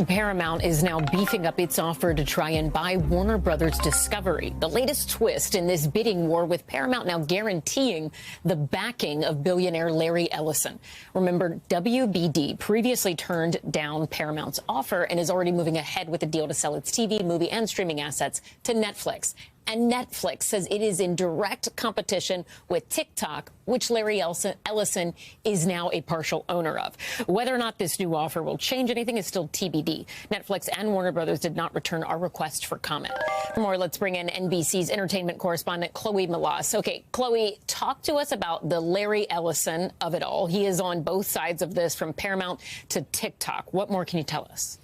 Paramount is now beefing up its offer to try and buy Warner Brothers Discovery. The latest twist in this bidding war, with Paramount now guaranteeing the backing of billionaire Larry Ellison. Remember, WBD previously turned down Paramount's offer and is already moving ahead with a deal to sell its TV, movie, and streaming assets to Netflix. And Netflix says it is in direct competition with TikTok, which Larry Ellison is now a partial owner of. Whether or not this new offer will change anything is still TBD. Netflix and Warner Brothers did not return our request for comment. For more, let's bring in NBC's entertainment correspondent, Chloe Melas. Okay, Chloe, talk to us about the Larry Ellison of it all. He is on both sides of this, from Paramount to TikTok. What more can you tell us?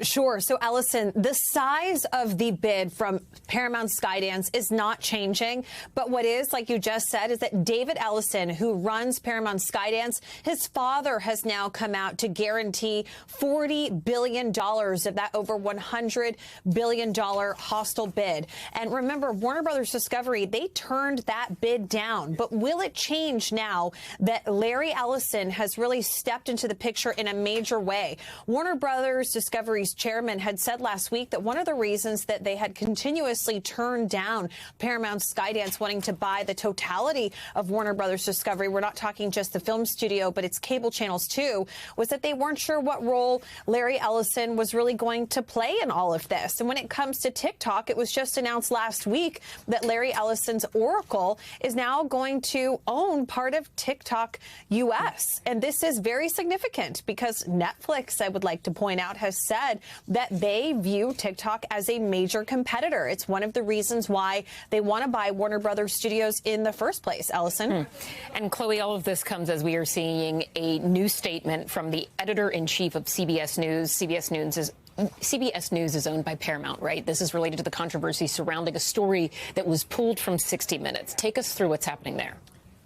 Sure. So, Ellison, the size of the bid from Paramount Skydance is not changing. But what is, like you just said, is that David Ellison, who runs Paramount Skydance, his father has now come out to guarantee $40 billion of that over $100 billion hostile bid. And remember, Warner Brothers Discovery, they turned that bid down. But will it change now that Larry Ellison has really stepped into the picture in a major way? Warner Brothers Discovery's chairman had said last week that one of the reasons that they had continuously turned down Paramount Skydance wanting to buy the totality of Warner Brothers Discovery, we're not talking just the film studio, but its cable channels too, was that they weren't sure what role Larry Ellison was really going to play in all of this. And when it comes to TikTok, it was just announced last week that Larry Ellison's Oracle is now going to own part of TikTok US. And this is very significant because Netflix, I would like to point out, has said that they view TikTok as a major competitor. It's one of the reasons why they want to buy Warner Brothers Studios in the first place. Ellison. And Chloe, all of this comes as we are seeing a new statement from the editor-in-chief of CBS News. CBS News is owned by Paramount, right? This is related to the controversy surrounding a story that was pulled from 60 Minutes. Take us through what's happening there.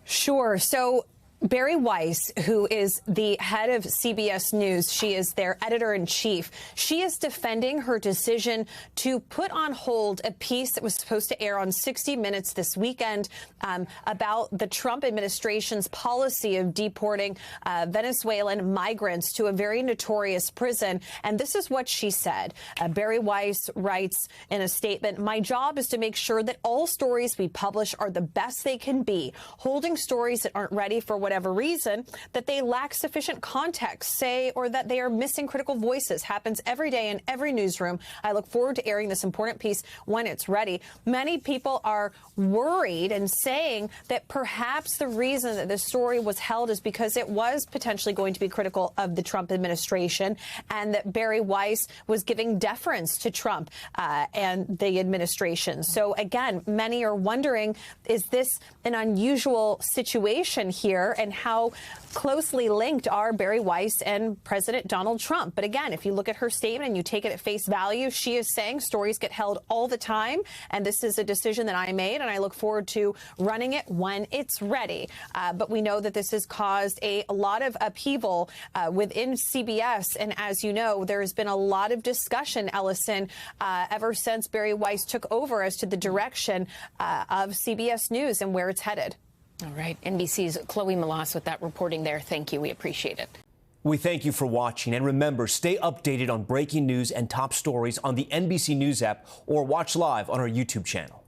Sure. So Bari Weiss, who is the head of CBS News, she is their editor-in-chief. She is defending her decision to put on hold a piece that was supposed to air on 60 Minutes this weekend about the Trump administration's policy of deporting Venezuelan migrants to a very notorious prison. And this is what she said. Bari Weiss writes in a statement, "My job is to make sure that all stories we publish are the best they can be. Holding stories that aren't ready for whatever reason, that they lack sufficient context, or that they are missing critical voices, happens every day in every newsroom. I look forward to airing this important piece when it's ready." Many people are worried and saying that perhaps the reason that this story was held is because it was potentially going to be critical of the Trump administration, and that Bari Weiss was giving deference to Trump and the administration. So again, many are wondering, is this an unusual situation here? And how closely linked are Bari Weiss and President Donald Trump? But again, if you look at her statement and you take it at face value, she is saying stories get held all the time. And this is a decision that I made, and I look forward to running it when it's ready. But we know that this has caused a lot of upheaval within CBS. And as you know, there has been a lot of discussion, Ellison, ever since Bari Weiss took over as to the direction of CBS News and where it's headed. All right. NBC's Chloe Melas with that reporting there. Thank you. We appreciate it. We thank you for watching. And remember, stay updated on breaking news and top stories on the NBC News app, or watch live on our YouTube channel.